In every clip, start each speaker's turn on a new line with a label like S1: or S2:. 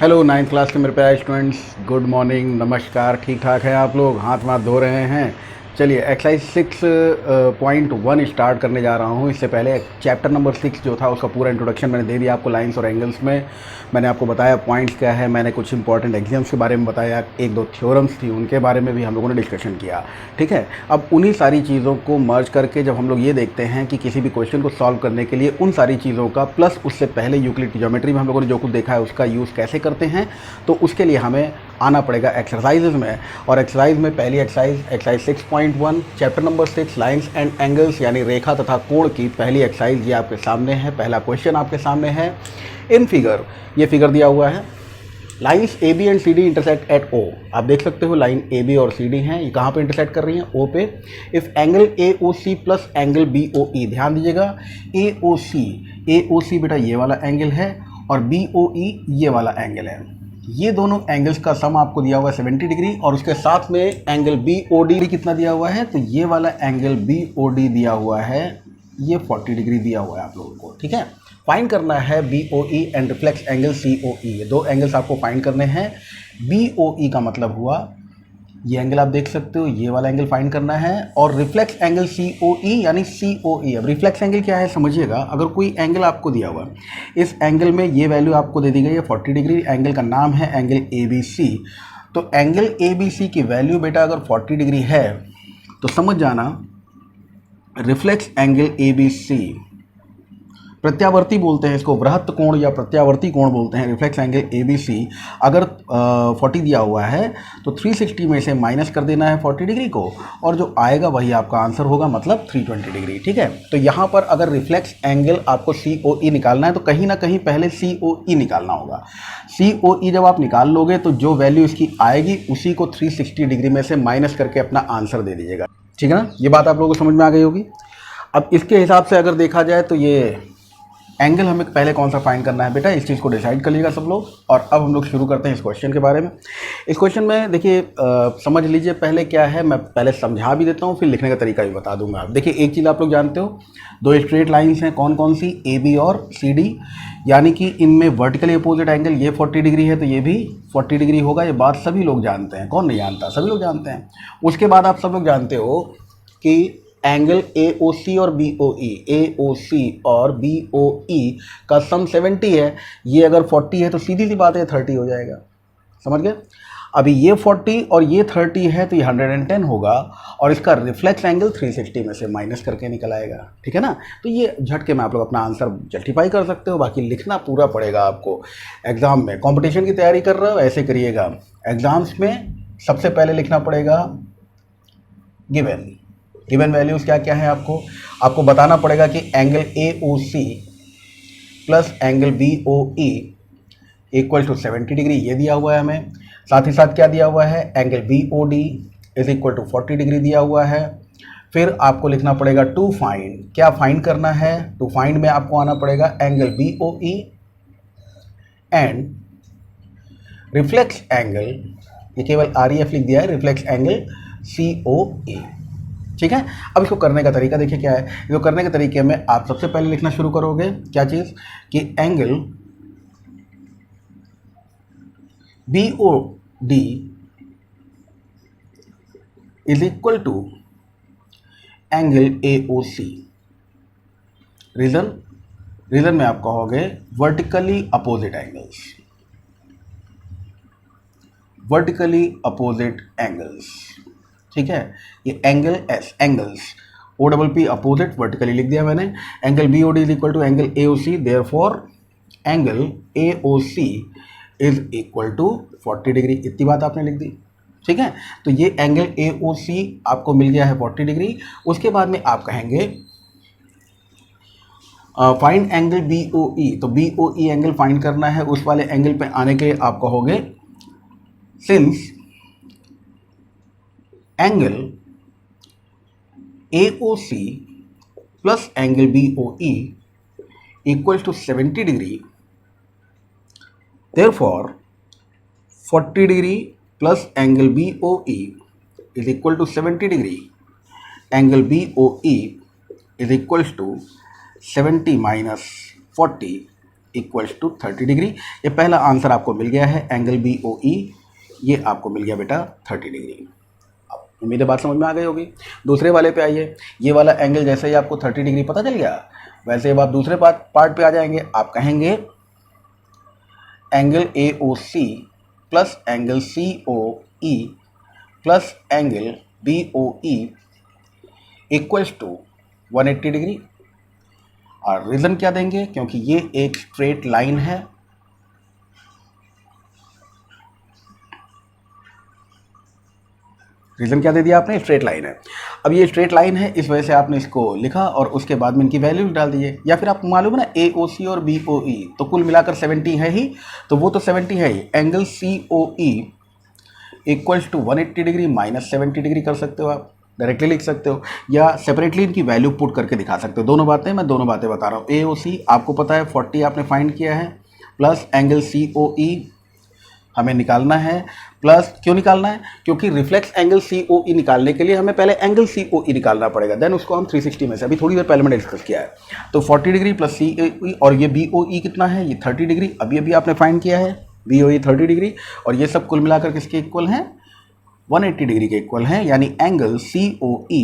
S1: Hello ninth class के मेरे प्यारे स्टूडेंट्स, गुड मॉर्निंग, नमस्कार। ठीक ठाक है आप लोग? हाथ वाथ धो रहे हैं? चलिए एक्सरसाइज 6.1 स्टार्ट करने जा रहा हूँ। इससे पहले चैप्टर नंबर 6 जो था उसका पूरा इंट्रोडक्शन मैंने दे दिया आपको लाइंस और एंगल्स में। मैंने आपको बताया पॉइंट्स क्या है, मैंने कुछ इंपॉर्टेंट एग्जाम्स के बारे में बताया, एक दो थ्योरम्स थी उनके बारे में भी हम लोगों ने डिस्कशन किया। ठीक है, अब उन्हीं सारी चीज़ों को मर्ज करके जब हम लोग ये देखते हैं कि किसी भी क्वेश्चन को सॉल्व करने के लिए उन सारी चीज़ों का प्लस उससे पहले यूक्लिड की ज्योमेट्री में हम लोगों ने जो कुछ देखा है उसका यूज़ कैसे करते हैं, तो उसके लिए हमें आना पड़ेगा एक्सरसाइजेज में। और एक्सरसाइज में पहली exercise 6.1 chapter number 6 lines and angles यानी रेखा तथा कोण की पहली एक्सरसाइज ये आपके सामने है। पहला क्वेश्चन आपके सामने है। इन फिगर, ये फिगर दिया हुआ है, lines A B and C D intersect at O. आप देख सकते हो लाइन ए बी और सी डी हैं, ये कहाँ पे इंटरसेक्ट कर रही हैं? ओ पे। If angle A O C plus angle B O E, ध्यान दीजिएगा, ए ओ सी बेटा ये वाला एंगल है और बी ओ ई ये वाला एंगल है। ये दोनों एंगल्स का सम आपको दिया हुआ है 70 डिग्री और उसके साथ में एंगल बी ओ डी कितना दिया हुआ है? तो ये वाला एंगल बी ओ डी दिया हुआ है, ये 40 डिग्री दिया हुआ है आप लोगों को। ठीक है, फाइंड करना है B O E and reflex angle C O E. ये दो एंगल्स आपको फाइंड करने हैं। बी ओ ई का मतलब हुआ ये एंगल आप देख सकते हो, ये वाला एंगल फाइंड करना है, और रिफ्लेक्स एंगल सी ओ ई यानी सी ओ ई। अब रिफ्लेक्स एंगल क्या है समझिएगा। अगर कोई एंगल आपको दिया हुआ है, इस एंगल में ये वैल्यू आपको दे दी गई है 40 डिग्री, एंगल का नाम है एंगल ए बी सी। तो एंगल ए बी सी की वैल्यू बेटा अगर 40 डिग्री है तो समझ जाना reflex angle A B C, प्रत्यावर्ती बोलते हैं इसको, वृहत कोण या प्रत्यावर्ती कोण बोलते हैं, reflex angle A B C अगर 40 दिया हुआ है तो 360 में से माइनस कर देना है 40 डिग्री को, और जो आएगा वही आपका आंसर होगा, मतलब 320 डिग्री। ठीक है, तो यहाँ पर अगर रिफ्लेक्स एंगल आपको सी ओ ई निकालना है तो कहीं ना कहीं पहले सी ओ ई निकालना होगा। सी ओ ई जब आप निकाल लोगे तो जो वैल्यू इसकी आएगी उसी को 360 डिग्री में से माइनस करके अपना आंसर दे दीजिएगा। ठीक है ना, ये बात आप लोगों को समझ में आ गई होगी। अब इसके हिसाब से अगर देखा जाए तो ये एंगल हमें पहले कौन सा फाइंड करना है बेटा, इस चीज़ को डिसाइड कर लीजिएगा सब लोग। और अब हम लोग शुरू करते हैं इस क्वेश्चन के बारे में। इस क्वेश्चन में देखिए समझ लीजिए पहले क्या है, मैं पहले समझा भी देता हूँ फिर लिखने का तरीका भी बता दूंगा। देखिए एक चीज़ आप लोग जानते हो, दो स्ट्रेट लाइन्स हैं, कौन कौन सी? ए बी और सी डी, यानी कि इनमें वर्टिकली अपोजिट एंगल, ये 40 डिग्री है तो ये भी 40 डिग्री होगा। ये बात सभी लोग जानते हैं, कौन नहीं जानता, सभी लोग जानते हैं। उसके बाद आप सब लोग जानते हो कि एंगल ए ओ सी और बी ओ ई, ए ओ सी और बी ओ ई का सम 70 है। ये अगर 40 है तो सीधी सी बात है 30 हो जाएगा, समझ गए? अभी ये 40 और ये 30 है तो ये 110 होगा, और इसका रिफ्लेक्स एंगल 360 में से माइनस करके निकल आएगा। ठीक है ना, तो ये झटके में आप लोग अपना आंसर जस्टिफाई कर सकते हो। बाकी लिखना पूरा पड़ेगा आपको एग्जाम में। कंपटीशन की तैयारी कर रहे हो ऐसे करिएगा, एग्जाम्स में सबसे पहले लिखना पड़ेगा गिवन वैल्यूज़ क्या क्या है, आपको बताना पड़ेगा कि angle A O C plus angle B O E equal to 70 degree, ये दिया हुआ है हमें। साथ ही साथ क्या दिया हुआ है, angle B O D is equal to 40 degree दिया हुआ है। फिर आपको लिखना पड़ेगा टू फाइंड, क्या फाइंड करना है? टू फाइंड में आपको आना पड़ेगा angle B O E and reflex angle, ये केवल आर ई एफ लिख दिया है, रिफ्लेक्स एंगल सी ओ ई। ठीक है, अब इसको करने का तरीका देखिए क्या है। इसको करने के तरीके में आप सबसे पहले लिखना शुरू करोगे क्या चीज़, कि angle B O D is equal to angle A O C. Reason में आप कहोगे वर्टिकली अपोजिट एंगल्स। ठीक है, ये angles, angles O double P opposite, vertically लिख दिया मैंने। Angle B O D is equal to angle A O C, therefore angle A O C is equal to 40 degree, इतनी बात आपने लिख दी। ठीक है, तो ये एंगल ए ओ सी आपको मिल गया है 40 डिग्री। उसके बाद में आप कहेंगे find angle B O E, तो B O E angle find करना है। उस वाले एंगल पे आने के आप कहोगे since angle AOC plus angle BOE equals to 70 degree, therefore 40 degree plus angle BOE is equal to 70 degree, angle BOE is equals to 70 minus 40 equals to 30 degree. ये पहला आंसर आपको मिल गया है, एंगल बी ओ ई, ये आपको मिल गया बेटा 30 डिग्री। अब उम्मीद है बात समझ में आ गई होगी। दूसरे वाले पे आइए, ये वाला एंगल जैसे ही आपको 30 डिग्री पता चल गया, वैसे अब आप दूसरे पार्ट पे आ जाएंगे। आप कहेंगे angle A O C plus angle C O E plus angle B O E equals to 180 degree. और रीज़न क्या देंगे, क्योंकि ये एक स्ट्रेट लाइन है। रीज़न क्या दे दिया आपने, स्ट्रेट लाइन है। अब ये स्ट्रेट लाइन है, इस वजह से आपने इसको लिखा और उसके बाद में इनकी वैल्यू डाल दीजिए। या फिर आपको मालूम है ना ए ओ सी और बी ओ ई, तो कुल मिलाकर 70 है ही, तो वो तो 70 है ही। Angle C O E equals to 180 degree minus 70 degree कर सकते हो, आप डायरेक्टली लिख सकते हो या सेपरेटली इनकी वैल्यू पुट करके दिखा सकते हो। दोनों बातें, मैं दोनों बातें बता रहा हूँ। ए ओ सी आपको पता है 40 आपने फाइंड किया है, प्लस एंगल सी ओ ई हमें निकालना है। प्लस क्यों निकालना है, क्योंकि रिफ्लेक्स एंगल सी ओ ई निकालने के लिए हमें पहले एंगल सी ओ ई निकालना पड़ेगा, देन उसको हम 360 में से, अभी थोड़ी देर पहले मैंने डिस्कस किया है। तो 40 डिग्री प्लस सी ओ ई, और ये बी ओ ई कितना है, ये 30 डिग्री अभी अभी आपने फाइंड किया है, बी ओ ई 30 डिग्री, और ये सब कुल मिलाकर किसके इक्वल हैं, 180 डिग्री के इक्वल हैं। यानी angle C O E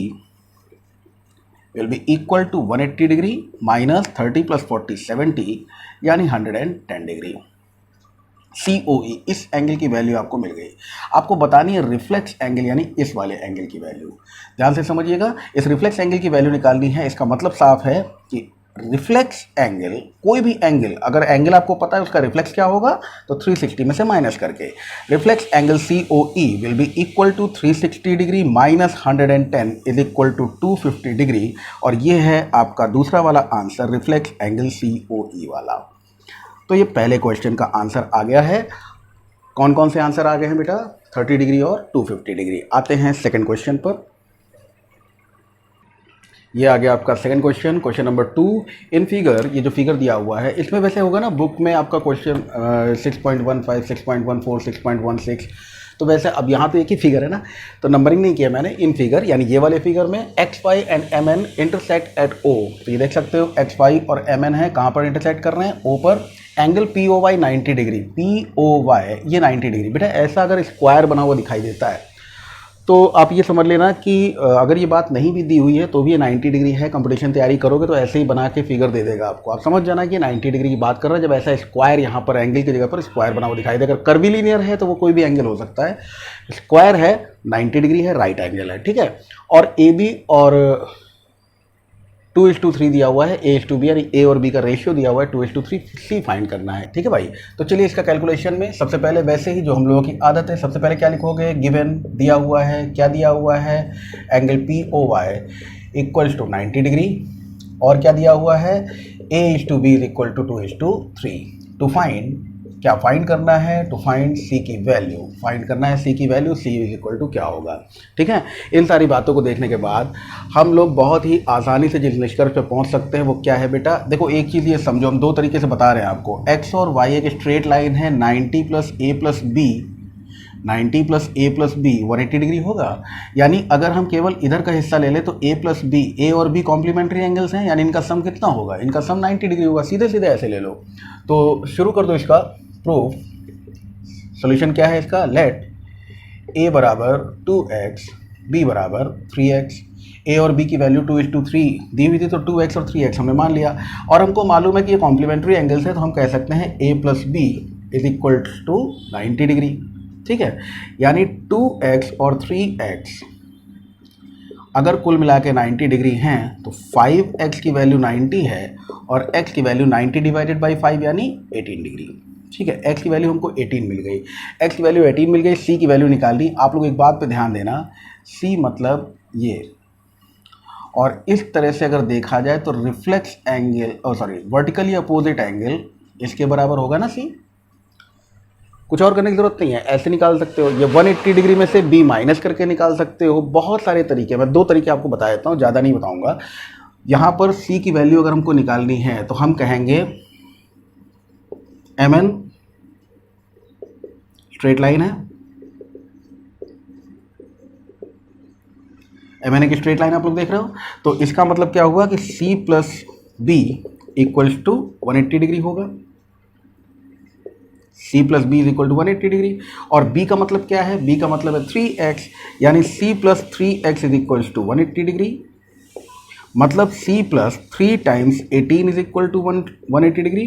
S1: will be equal to 180 degree minus 30 plus 40 70, यानी 110 डिग्री। सी ओ ई, इस एंगल की वैल्यू आपको मिल गई। आपको बतानी है रिफ्लेक्स एंगल, यानी इस वाले एंगल की वैल्यू। ध्यान से समझिएगा, इस रिफ्लेक्स एंगल की वैल्यू निकालनी है। इसका मतलब साफ है कि रिफ्लेक्स एंगल, कोई भी एंगल, अगर एंगल आपको पता है उसका रिफ्लेक्स क्या होगा, तो 360 में से माइनस करके reflex angle C O E will be equal to 360 degree minus 110 is equal to 250 degree. और ये है आपका दूसरा वाला answer, reflex angle C O E वाला। तो ये पहले क्वेश्चन का आंसर आ गया है। कौन कौन से आंसर आ गए हैं बेटा, 30 डिग्री और 250 डिग्री। आते हैं सेकंड क्वेश्चन पर। ये आ गया आपका second question, question number 2। In figure, ये जो फिगर दिया हुआ है इसमें वैसे होगा ना बुक में आपका क्वेश्चन 6.15, 6.14, 6.16, तो वैसे अब यहाँ तो एक ही फिगर है ना, तो नंबरिंग नहीं किया मैंने। इन फिगर यानी ये वाले फिगर में X Y and M N intersect at O, तो ये देख सकते हो एक्स वाई और एम एन है, कहाँ पर इंटरसेक्ट कर रहे हैं, ओ पर। Angle P O Y 90 degree, P O Y ये 90 डिग्री। बेटा ऐसा अगर स्क्वायर बना हुआ दिखाई देता है तो आप ये समझ लेना कि अगर ये बात नहीं भी दी हुई है तो भी ये 90 डिग्री है। कंपटीशन तैयारी करोगे तो ऐसे ही बना के फिगर दे देगा आपको, आप समझ जाना कि 90 डिग्री की बात कर रहा है। जब ऐसा स्क्वायर यहाँ पर एंगल की जगह पर स्क्वायर बना हुआ दिखाई देगा, कर्वीलिनियर है तो वो कोई भी एंगल हो सकता है, स्क्वायर है 90 डिग्री है, राइट एंगल है, ठीक है। और ए बी और 2:3 दिया हुआ है, A:B, यानी ए और बी का रेशियो दिया हुआ है 2:3, सी फाइंड करना है, ठीक है भाई। तो चलिए इसका कैलकुलेशन में सबसे पहले वैसे ही जो हम लोगों की आदत है, सबसे पहले क्या लिखोगे, गिवन दिया हुआ है, क्या दिया हुआ है, angle P O Y equals to 90 degree, और क्या दिया हुआ है, A:B is equal to 2:3। To find, क्या फाइंड करना है, टू फाइंड सी की वैल्यू, फाइंड करना है सी की value, C is equal to क्या होगा, ठीक है। इन सारी बातों को देखने के बाद हम लोग बहुत ही आसानी से जिस निष्कर्ष पे पहुंच सकते हैं वो क्या है बेटा, देखो एक चीज़ ये समझो, हम दो तरीके से बता रहे हैं आपको। एक्स और वाई एक स्ट्रेट लाइन है, 90 प्लस ए प्लस बी, 90 प्लस ए प्लस बी 180 डिग्री होगा। यानी अगर हम केवल इधर का हिस्सा ले लें तो ए प्लस बी, ए और बी कॉम्प्लीमेंट्री एंगल्स हैं, यानी इनका सम कितना होगा, इनका सम 90 डिग्री होगा। सीधे सीधे ऐसे ले लो, तो शुरू कर दो इसका प्रूफ। सॉल्यूशन क्या है इसका, लेट ए बराबर 2x, बी बराबर 3x। ए और बी की वैल्यू 2:3 दी हुई थी, तो 2x और 3x हमने मान लिया, और हमको मालूम है कि ये कॉम्प्लीमेंट्री एंगल्स है, तो हम कह सकते हैं a plus B is equal to 90 degree, ठीक है। यानी 2x और 3x अगर कुल मिला के 90 डिग्री हैं तो 5x की वैल्यू 90 है और x की वैल्यू 90 डिवाइडेड बाई 5 यानी 18 डिग्री, ठीक है। x की वैल्यू हमको 18 मिल गई, x की वैल्यू 18 मिल गई, c की वैल्यू निकालनी। आप लोग एक बात पे ध्यान देना, c मतलब ये, और इस तरह से अगर देखा जाए तो reflex angle, vertically opposite angle इसके बराबर होगा ना c। कुछ और करने की जरूरत नहीं है, ऐसे निकाल सकते हो, ये 180 डिग्री में से b माइनस करके निकाल सकते हो। बहुत सारे तरीके, मैं दो तरीके आपको बता देता हूँ, ज़्यादा नहीं बताऊँगा। यहाँ पर c की वैल्यू अगर हमको निकालनी है तो हम कहेंगे mn स्ट्रेट लाइन है, mn एक स्ट्रेट लाइन आप लोग देख रहे हो, तो इसका मतलब क्या हुआ कि c plus B equals to 180 degree होगा, C plus B is equal to 180 degree. और बी का मतलब क्या है, बी का मतलब है 3x, यानी C plus 3x is equal to 180 degree. मतलब C plus 3 times 18 is equal to 180 degree.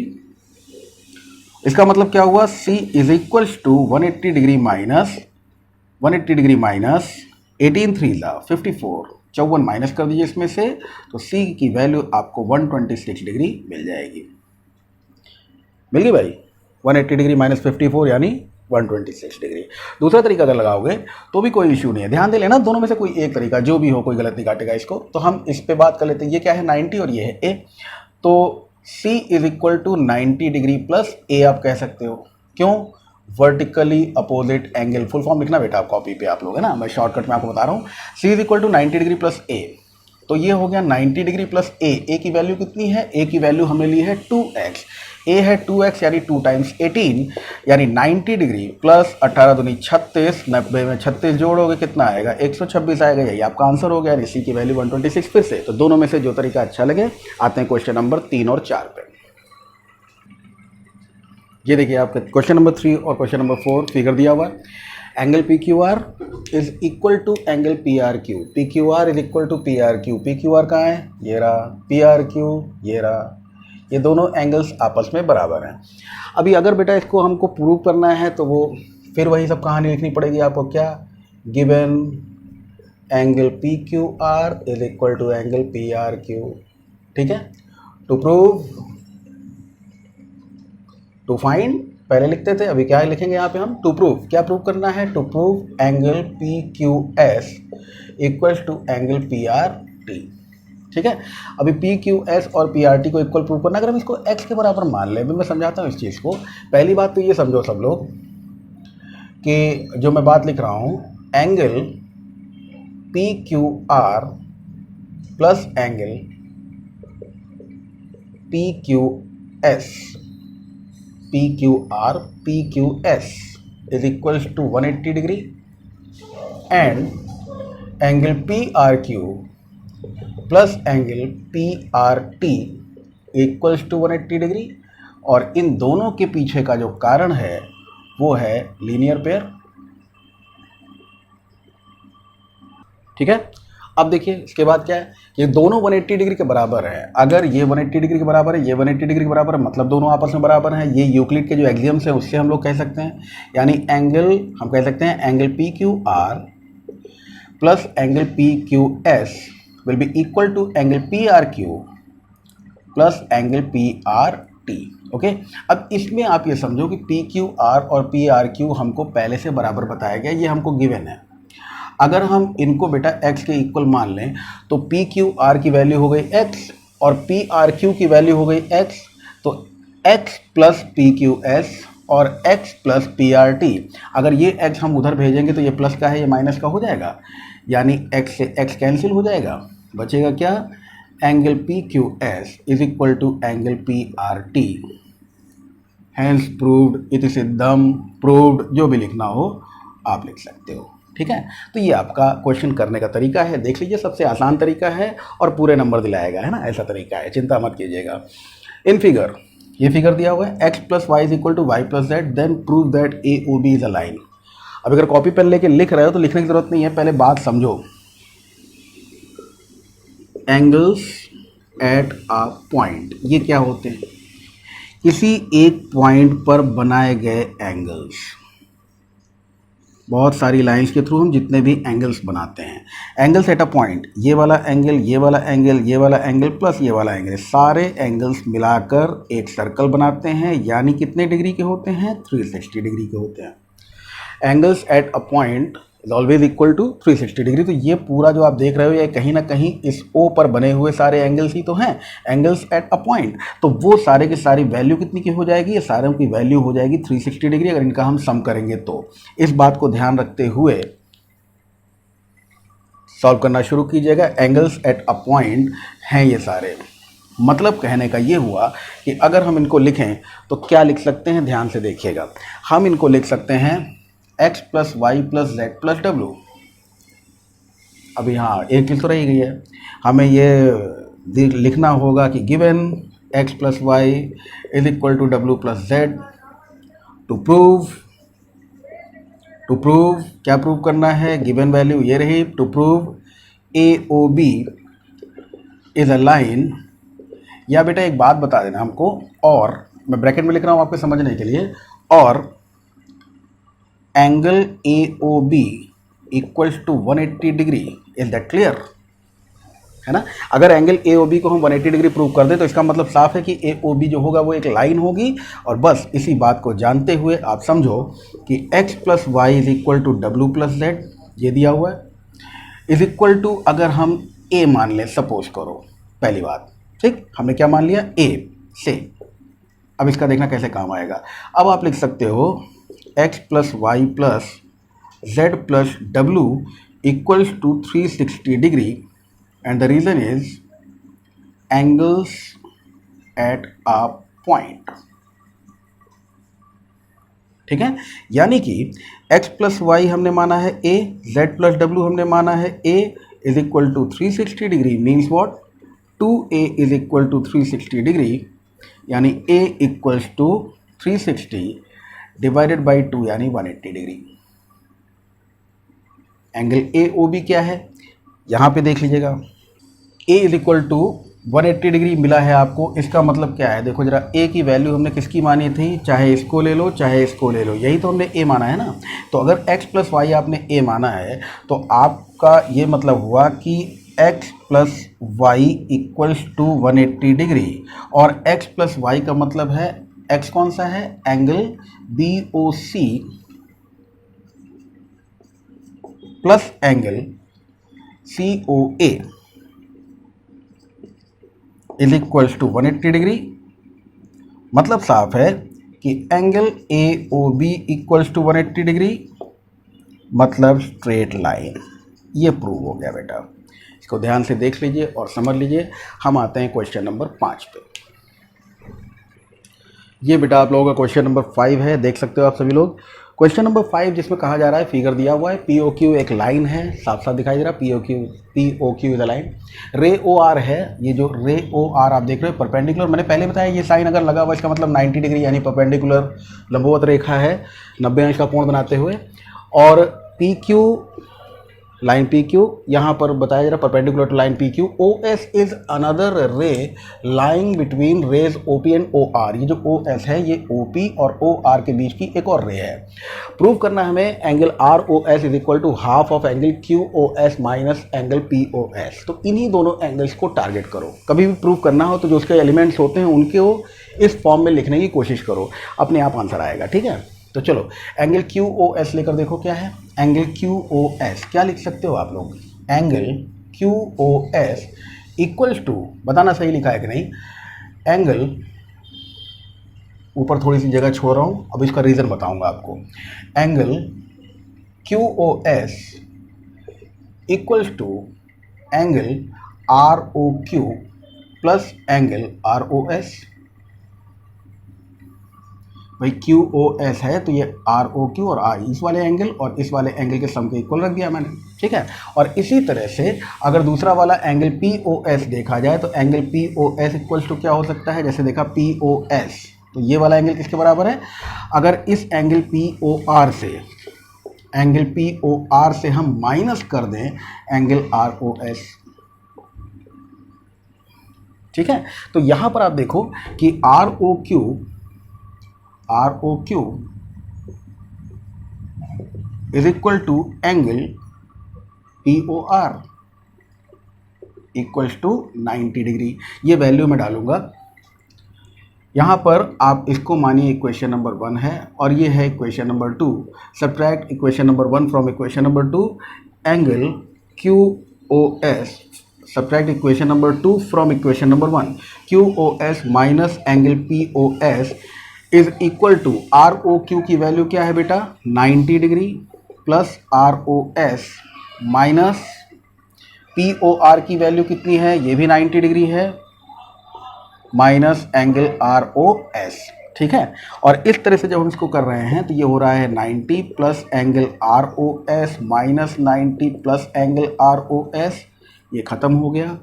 S1: इसका मतलब क्या हुआ, c is equal to 180 degree minus 18 3 ला 54, 54 माइनस कर दीजिए इसमें से, तो c की वैल्यू आपको 126 डिग्री मिल जाएगी। मिल गई भाई, 180 डिग्री माइनस 54 यानी 126 डिग्री। दूसरा तरीका अगर लगाओगे तो भी कोई इश्यू नहीं है, ध्यान दे लेना, दोनों में से कोई एक तरीका जो भी हो, कोई गलत नहीं काटेगा इसको। तो हम इस पे बात कर लेते हैं, ये क्या है 90 और ये है a, तो c is equal to 90 degree plus a आप कह सकते हो। क्यों, vertically opposite angle, full form लिखना बेटा आप कॉपी पे आप लोग, है ना, मैं शॉर्टकट में आपको बता रहा हूँ। c is equal to 90 degree plus a, तो ये हो गया 90 डिग्री प्लस a की वैल्यू कितनी है, a की वैल्यू हमने ली है 2x, a है 2x यानी 2 टाइम्स 18 यानी 90 डिग्री प्लस 18 दूनी 36, 90 में 36 जोड़ोगे कितना आएगा, 126 आएगा, यही आपका आंसर हो गया। इसी की वैल्यू 126 फिर से। तो दोनों में से जो तरीका अच्छा लगे। आते हैं क्वेश्चन नंबर 3 और 4 पे। ये देखिए आपका क्वेश्चन नंबर 3 और क्वेश्चन नंबर 4 फिगर दिया हुआ है। Angle P Q R is equal to angle P R Q, P Q R is equal to P R Q. P Q R कहाँ है, ये रहा, पी आर क्यू ये रहा, ये दोनों एंगल्स आपस में बराबर हैं। अभी अगर बेटा इसको हमको प्रूव करना है तो वो फिर वही सब कहानी लिखनी पड़ेगी आपको। क्या, given angle P Q R is equal to angle P R Q, ठीक है। टू प्रूव, टू फाइंड पहले लिखते थे, अभी क्या लिखेंगे यहाँ पे हम, टू प्रूव। क्या प्रूव करना है, to prove angle P Q S equal to angle P R T, ठीक है। अभी पी क्यू एस और पी आर टी को इक्वल प्रूव करना, अगर हम इसको एक्स के बराबर मान लें, अभी मैं समझाता हूँ इस चीज़ को। पहली बात तो ये समझो सब लोग कि जो मैं बात लिख रहा हूँ, angle P Q R plus angle P Q S, P Q R P Q S is equals to 180 degree and angle P R Q plus angle P R T equals to 180 degree. और इन दोनों के पीछे का जो कारण है वो है लीनियर पेयर, ठीक है। अब देखिए इसके बाद क्या है, ये दोनों 180 डिग्री के बराबर है। अगर ये 180 डिग्री के बराबर है, ये 180 डिग्री के बराबर है, मतलब दोनों आपस में बराबर हैं। ये यूक्लिड के जो एक्सियम्स हैं उससे हम लोग कह सकते हैं, यानी एंगल हम कह सकते हैं angle P Q R plus angle P Q S will be equal to angle P R Q plus angle P R T, okay. अब इसमें आप ये समझो कि पी क्यू आर और पी आर क्यू हमको पहले से बराबर बताया गया, ये हमको गिवन है। अगर हम इनको बेटा x के इक्वल मान लें तो पी क्यू आर की वैल्यू हो गई x और पी आर क्यू की वैल्यू हो गई x, तो x plus P Q S और x plus P R T, अगर ये x हम उधर भेजेंगे तो ये प्लस का है, ये माइनस का हो जाएगा, यानी x से x कैंसिल हो जाएगा, बचेगा क्या, angle P Q S is equal to angle P R T. Hence proved, इति सिद्धम, प्रूव्ड, जो भी लिखना हो आप लिख सकते हो, ठीक है। तो ये आपका क्वेश्चन करने का तरीका है, देख लीजिए सबसे आसान तरीका है और पूरे नंबर दिलाएगा, है ना, ऐसा तरीका है, चिंता मत कीजिएगा। इन फिगर, ये फिगर दिया हुआ है x plus y is equal to y plus z, then prove that A O B is a line. अब अगर कॉपी पेन लेके लिख रहे हो तो लिखने की जरूरत नहीं है, पहले बात समझो। एंगल्स एट अ पॉइंट, ये क्या होते हैं, किसी एक पॉइंट पर बनाए गए एंगल्स। बहुत सारी लाइंस के थ्रू हम जितने भी एंगल्स बनाते हैं, एंगल्स एट अ पॉइंट, ये वाला एंगल, ये वाला एंगल, ये वाला एंगल प्लस ये वाला एंगल, सारे एंगल्स मिलाकर एक सर्कल बनाते हैं, यानी कितने डिग्री के होते हैं, 360 डिग्री के होते हैं। Angles at a point is always equal to 360 degree. तो ये पूरा जो आप देख रहे हो ये कहीं ना कहीं इस ओ पर बने हुए सारे एंगल्स ही तो हैं, एंगल्स एट अ पॉइंट। तो वो सारे की सारी वैल्यू कितनी की हो जाएगी, ये सारों की वैल्यू हो जाएगी 360 डिग्री, अगर इनका हम सम करेंगे तो। इस बात को ध्यान रखते हुए सॉल्व करना शुरू कीजिएगा। एंगल्स एट अ पॉइंट हैं ये सारे, मतलब कहने का ये हुआ कि अगर हम इनको लिखें तो क्या लिख सकते हैं, ध्यान से देखिएगा। हम इनको लिख सकते हैं x plus y plus z plus डब्ल्यू। अभी हाँ एक चीज़ तो रही गई है, हमें ये लिखना होगा कि given x plus y is equal to डब्ल्यू प्लस जेड टू प्रूव क्या प्रूव करना है, गिवन वैल्यू ये रही, to prove A O B is a line, या बेटा एक बात बता देना हमको, और मैं ब्रैकेट में लिख रहा हूँ आपके समझने के लिए, और angle A O B equals to 180 degree, is that clear, है ना। अगर एंगल ए ओ बी को हम 180 डिग्री प्रूव कर दें तो इसका मतलब साफ है कि ए ओ बी जो होगा वो एक लाइन होगी, और बस इसी बात को जानते हुए आप समझो कि x plus y is equal to डब्ल्यू प्लस जेड, ये दिया हुआ है, इज इक्वल टू, अगर हम a मान लें, सपोज करो, पहली बात, ठीक, हमने क्या मान लिया, a से, अब इसका देखना कैसे काम आएगा। अब आप लिख सकते हो x plus y plus z plus डब्ल्यू equals to 360 degree, and the reason is angles at a point, ठीक है। यानी कि x प्लस वाई हमने माना है a, z प्लस डब्ल्यू हमने माना है a is equal to 360 degree, means what, 2a is equal to 360 degree, यानी a equals to 360 divided by 2 यानी 180 degree. Angle A O B क्या है, यहाँ पे देख लीजिएगा, a is equal to 180 degree मिला है आपको, इसका मतलब क्या है, देखो जरा, a की वैल्यू हमने किसकी मानी थी, चाहे इसको ले लो चाहे इसको ले लो, यही तो हमने a माना है ना। तो अगर x प्लस वाई आपने a माना है तो आपका ये मतलब हुआ कि x plus y equals to 180 degree, और x प्लस वाई का मतलब है, x कौन सा है, angle B O C plus angle C O A is equals to 180 degree. मतलब साफ है कि angle A O B equals to 180 degree, मतलब स्ट्रेट लाइन, ये प्रूव हो गया बेटा। इसको ध्यान से देख लीजिए और समझ लीजिए। हम आते हैं क्वेश्चन नंबर 5 पे। ये बेटा आप लोगों का क्वेश्चन नंबर 5 है, देख सकते हो आप सभी लोग। क्वेश्चन नंबर 5 जिसमें कहा जा रहा है, फिगर दिया हुआ है, पी ओ क्यू एक लाइन है, साफ साफ दिखाई दे रहा है, P O Q is a line, ray O are है, ये जो रे ओ आर आप देख रहे हो परपेंडिकुलर, मैंने पहले बताया ये साइन अगर लगा हुआ इसका मतलब 90 डिग्री यानी परपेंडिकुलर लंबवत रेखा है 90 अंश का कोण बनाते हुए, और P Q line P Q यहाँ पर बताया जा रहा perpendicular to line P Q. O S is another ray lying between rays O P and O R, ये जो ओ एस है ये ओ पी और ओ आर के बीच की एक और रे है। प्रूव करना है हमें angle R O S is equal to half of angle Q O S minus angle P O S. तो इन्हीं दोनों एंगल्स को टारगेट करो। कभी भी प्रूव करना हो तो जो उसके एलिमेंट्स होते हैं उनके वो इस फॉर्म में लिखने की कोशिश करो, अपने आप आंसर आएगा, ठीक है। तो चलो एंगल क्यू ओ एस लेकर देखो क्या है। एंगल क्यू ओ एस क्या लिख सकते हो आप लोग, angle Q O S equals to, बताना सही लिखा है कि नहीं, एंगल, ऊपर थोड़ी सी जगह छोड़ रहा हूँ, अब इसका रीज़न बताऊंगा आपको। Angle Q O S equals to angle R O Q plus angle R O S. भाई क्यू ओ एस है तो ये आर ओ क्यू और आर, इस वाले एंगल और इस वाले एंगल के सम के इक्वल रख दिया मैंने, ठीक है। और इसी तरह से अगर दूसरा वाला एंगल पी ओ एस देखा जाए तो angle P O S equals to क्या हो सकता है, जैसे देखा पी ओ एस, तो ये वाला एंगल किसके बराबर है, अगर इस एंगल पी ओ आर से, एंगल पी ओ आर से हम माइनस कर दें एंगल आर ओ एस, ठीक है। तो यहां पर आप देखो कि R O Q is equal to angle P O R equals to 90 degree. ये वैल्यू मैं डालूंगा यहाँ पर, आप इसको मानिए इक्वेशन नंबर 1 है और ये है equation number 2। Subtract equation number 1 from equation number 2, angle Q O S, subtract equation number 2 from equation number 1, Q O S minus angle P O S is equal to R O Q की value क्या है बेटा 90 degree plus R O S minus P O R की value कितनी है, ये भी 90 degree है, minus angle R O S, ठीक है। और इस तरह से जब हम इसको कर रहे हैं तो ये हो रहा है 90 plus angle R O S minus 90 plus angle R O S, ये खत्म हो गया।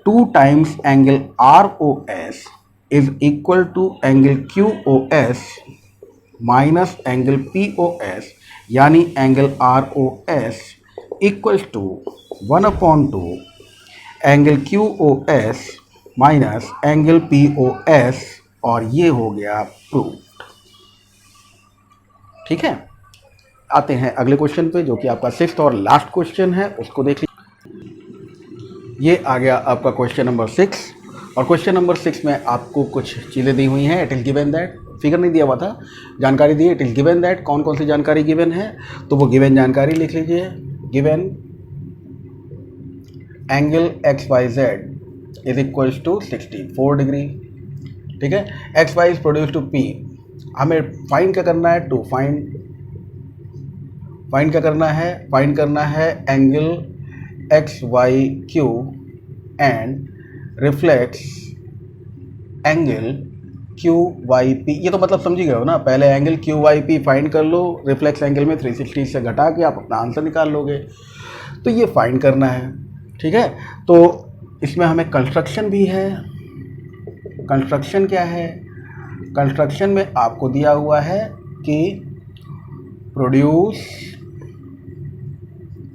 S1: 2 times angle R O S is equal to angle Q O S minus angle POS यानी angle ROS equals to 1/2 angle QOS minus angle POS, और ये हो गया proved. ठीक है, आते हैं अगले क्वेश्चन पे जो कि आपका 6th और लास्ट क्वेश्चन है, उसको देख लीजिए। ये आ गया आपका क्वेश्चन नंबर 6, और क्वेश्चन नंबर 6 में आपको कुछ चीज़ें दी हुई हैं। It is given that, figure नहीं दिया हुआ था, जानकारी दी। इट इज़ गिवन दैट, कौन कौन सी जानकारी गिवन है, तो वो गिवन जानकारी लिख लीजिए। Given angle XYZ is equals to 64 degree. ठीक है, XY is produce to P। हमें फाइंड क्या करना है, टू फाइंड क्या करना है, फाइंड करना है angle XYQ and reflex angle QYP। ये तो मतलब समझी गए हो ना, पहले एंगल QYP फाइंड कर लो, रिफ्लेक्स एंगल में 360 से घटा के आप अपना आंसर निकाल लोगे। तो ये फाइंड करना है। ठीक है, तो इसमें हमें कंस्ट्रक्शन भी है। कंस्ट्रक्शन क्या है, कंस्ट्रक्शन में आपको दिया हुआ है कि produce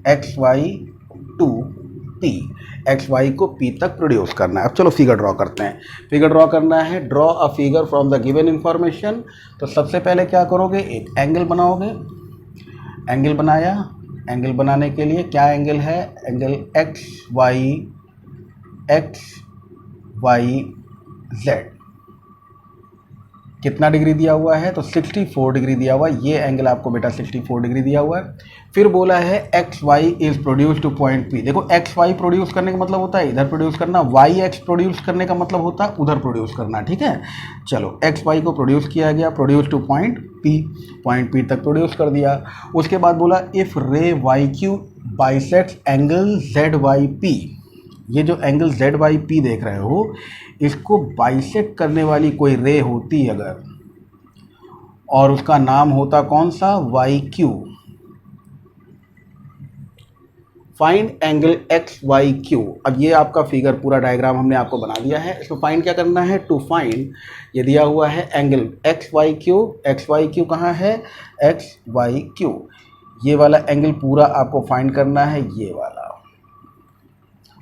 S1: XY to P, XY को P तक प्रोड्यूस करना है। अब चलो फिगर ड्रॉ करते हैं। फिगर ड्रॉ करना है, draw a figure from the given information. तो सबसे पहले क्या करोगे, एक एंगल बनाओगे। एंगल बनाया, एंगल बनाने के लिए क्या एंगल है, एंगल XYZ कितना डिग्री दिया हुआ है, तो 64 डिग्री दिया हुआ है। ये एंगल आपको बेटा 64 डिग्री दिया हुआ है। फिर बोला है XY is produce two point P। देखो XY प्रोड्यूस करने का मतलब होता है इधर प्रोड्यूस करना, YX प्रोड्यूस करने का मतलब होता है उधर प्रोड्यूस करना। ठीक है, चलो XY को प्रोड्यूस किया गया, produce two point P, point P तक प्रोड्यूस कर दिया। उसके बाद बोला इफ रे YQ बाइसेक्ट्स एंगल ZYP। ये जो एंगल ZYP देख रहे हो, इसको बाइसेक्ट करने वाली कोई रे होती अगर, और उसका नाम होता कौन सा, YQ। Find angle XYQ। अब ये आपका फिगर पूरा डायग्राम हमने आपको बना दिया है। इसको फाइंड क्या करना है, टू फाइंड, ये दिया हुआ है एंगल XYQ। XYQ कहाँ है, XYQ, ये वाला एंगल पूरा आपको फाइंड करना है, ये वाला।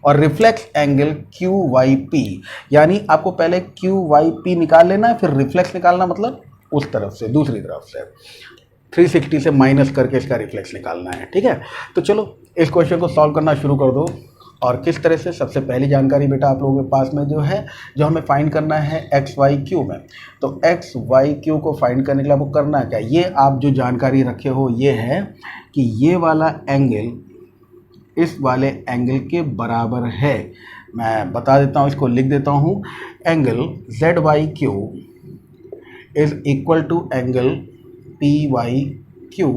S1: और रिफ्लेक्स एंगल QYP, यानी आपको पहले QYP निकाल लेना है, फिर रिफ्लेक्स निकालना, मतलब उस तरफ से, दूसरी तरफ से 360 से माइनस करके इसका रिफ्लेक्स निकालना है। ठीक है, तो चलो इस क्वेश्चन को सॉल्व करना शुरू कर दो। और किस तरह से, सबसे पहली जानकारी बेटा आप लोगों के पास में जो है, जो हमें फाइंड करना है XYQ में, तो XYQ को फाइंड करने के लिए आपको करना क्या, ये आप जो जानकारी रखे हो ये है कि ये वाला एंगल इस वाले एंगल के बराबर है। मैं बता देता हूँ, इसको लिख देता हूँ, angle ZYQ is equal to angle PYQ।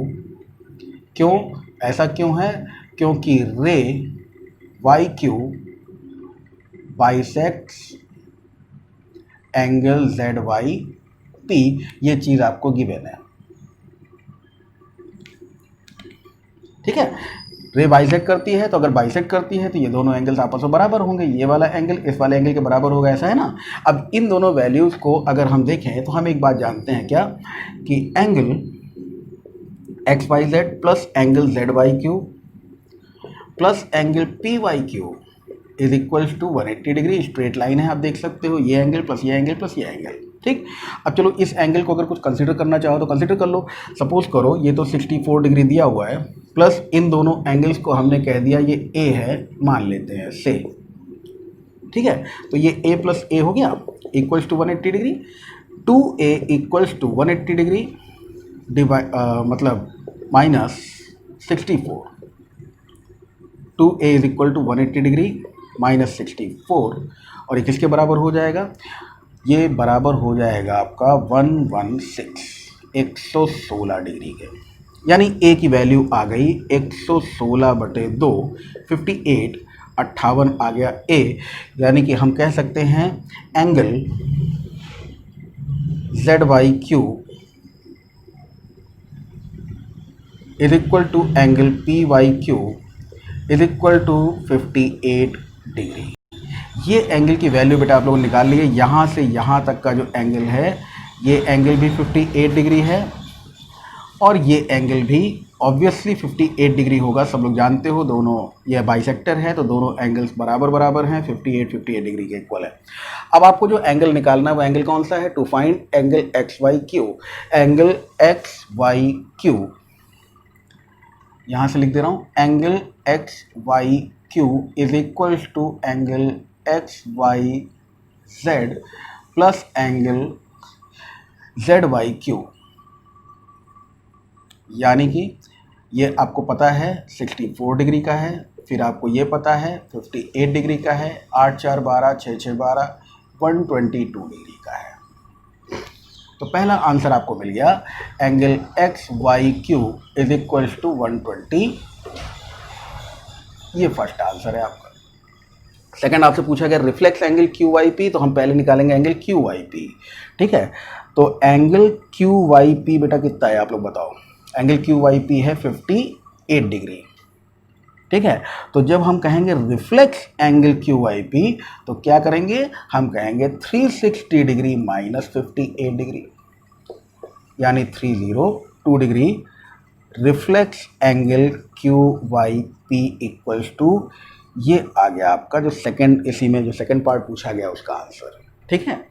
S1: क्यों, ऐसा क्यों है, क्योंकि रे YQ बाइसेक्ट्स एंगल ZYP, ये चीज़ आपको गिवन है। ठीक है, रे बाइसेक्ट करती है, तो अगर बाइसेक्ट करती है तो ये दोनों एंगल्स आपस में बराबर होंगे, ये वाला एंगल इस वाले एंगल के बराबर होगा, ऐसा है ना। अब इन दोनों वैल्यूज़ को अगर हम देखें तो हम एक बात जानते हैं क्या, कि angle XYZ plus angle ZYQ plus angle PYQ is equals to 180 degree. Straight line है, आप देख सकते हो, ये एंगल प्लस ये एंगल प्लस ये एंगल। ठीक, अब चलो इस एंगल को अगर कुछ कंसीडर करना चाहो तो कंसीडर कर लो। सपोज करो ये तो 64 डिग्री दिया हुआ है, प्लस इन दोनों एंगल्स को हमने कह दिया ये A है, मान लेते हैं से। ठीक है, तो ये A प्लस A हो गया equals to 180 degree. 2A equals to 180 degree मतलब minus 64। 2A is equal to 180 degree minus 64, और ये किसके बराबर हो जाएगा, ये बराबर हो जाएगा आपका 116 डिग्री के। यानी A की वैल्यू आ गई 116/2, 58, 58 आ गया A। यानी कि हम कह सकते हैं angle ZYQ is equal to angle PYQ is equal to 58 degree. ये एंगल की वैल्यू बेटा आप लोगों ने निकाल ली है। यहाँ से यहाँ तक का जो एंगल है ये एंगल भी 58 डिग्री है और ये एंगल भी ऑब्वियसली 58 डिग्री होगा, सब लोग जानते हो, दोनों ये बाइसेक्टर है तो दोनों एंगल्स बराबर बराबर हैं, 58 डिग्री के इक्वल है। अब आपको जो एंगल निकालना है वो एंगल कौन सा है? To find angle X Y Q, angle X Y Q, यहाँ से लिख दे रहा हूँ, angle X Y Q is equals to angle X Y Z plus angle Z Y Q, यानी कि ये आपको पता है 64 डिग्री का है, फिर आपको ये पता है 58 डिग्री का है, 8 4 12 6 6 12 122 डिग्री का है। तो पहला आंसर आपको मिल गया, angle X Y Q is equals to 120, ये फर्स्ट आंसर है आपका। सेकंड आपसे पूछा गया reflex angle Q Y P, तो हम पहले निकालेंगे एंगल क्यू वाई पी, ठीक है। तो एंगल क्यू वाई पी बेटा कितना है आप लोग बताओ? एंगल क्यू वाई पी है 58 डिग्री, ठीक है। तो जब हम कहेंगे reflex angle Q Y P तो क्या करेंगे? हम कहेंगे 360 डिग्री माइनस 58 डिग्री, यानी 302 degree reflex angle Q Y P equals to, ये आ गया आपका जो सेकंड, इसी में जो सेकंड पार्ट पूछा गया उसका आंसर, ठीक है।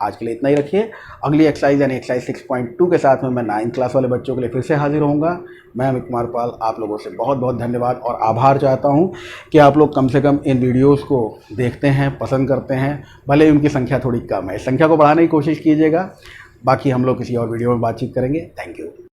S1: आज के लिए इतना ही रखिए। अगली एक्सरसाइज यानी एक्सरसाइज 6.2 के साथ में मैं 9th क्लास वाले बच्चों के लिए फिर से हाजिर होऊंगा। मैं अमित कुमार पाल आप लोगों से बहुत बहुत धन्यवाद और आभार चाहता हूं कि आप लोग कम से कम इन वीडियोस को देखते हैं, पसंद करते हैं, भले ही उनकी संख्या थोड़ी कम है। इस संख्या को बढ़ाने की कोशिश कीजिएगा। बाकी हम लोग किसी और वीडियो में बातचीत करेंगे। Thank you.